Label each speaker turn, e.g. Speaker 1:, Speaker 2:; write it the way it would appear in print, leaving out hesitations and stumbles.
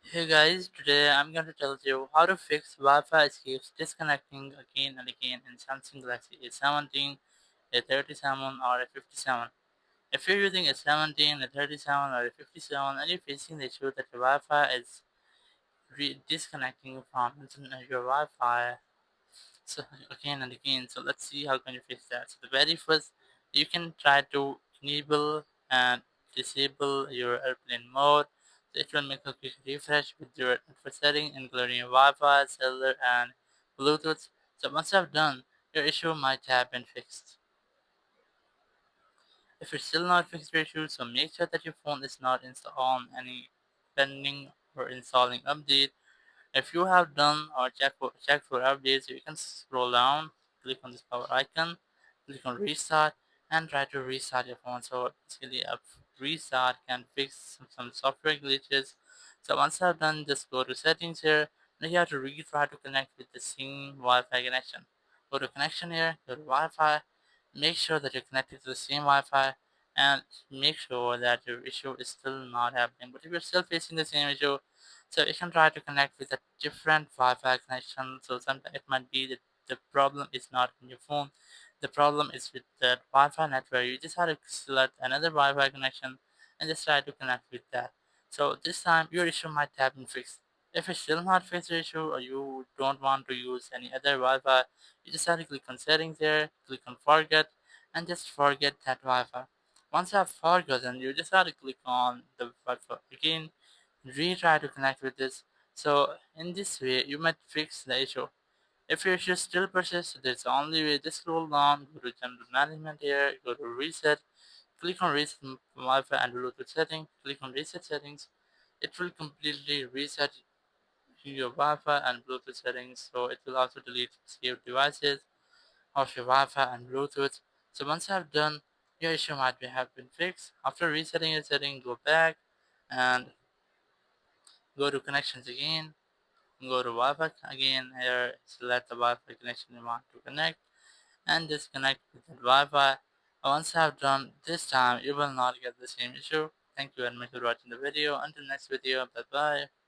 Speaker 1: Hey guys, today I'm going to tell you how to fix Wi-Fi keeps disconnecting again and again in Samsung Galaxy A17, A37 or A57. If you're using A17, A37 or A57 and you're facing the issue that your Wi-Fi is disconnecting from your Wi-Fi so again and again, so let's see how can you fix that. So the very first, you can try to enable and disable your airplane mode. So it will make a quick refresh with your network setting, including your Wi-Fi, cellular, and Bluetooth. So once I've done, your issue might have been fixed. If it's still not fixed your issue, so make sure that your phone is not installed on any pending or installing update. If you have done or check for updates, you can scroll down, click on this power icon, click on restart, and try to restart your phone. So basically, a restart can fix some software glitches. So once I've done, just go to settings here. Now you have to retry to connect with the same Wi-Fi connection. Go to connection here, go to Wi-Fi. Make sure that you're connected to the same Wi-Fi, and make sure that your issue is still not happening. But if you're still facing the same issue, so you can try to connect with a different Wi-Fi connection. So sometimes it might be that the problem is not in your phone. The problem is with the Wi-Fi network. You just have to select another Wi-Fi connection and just try to connect with that. So this time your issue might have been fixed. If it's still not fixed your issue or you don't want to use any other Wi-Fi, you just have to click on settings there, click on forget, and just forget that Wi-Fi. Once I've forgotten, you just have to click on the Wi-Fi again, retry to connect with this. So in this way, you might fix the issue. If your issue still persists, there's only way. Just scroll down, go to general management here, go to reset, click on reset Wi-Fi and Bluetooth setting, click on reset settings. It will completely reset your Wi-Fi and Bluetooth settings. So it will also delete saved devices of your Wi-Fi and Bluetooth. So once I've done, your issue might have been fixed. After resetting your setting, go back and go to connections again. Go to Wi-Fi again here, select the Wi-Fi connection you want to connect and disconnect with the Wi-Fi. Once I have done this time, you will not get the same issue. Thank you very much for watching the video. Until next video, bye bye.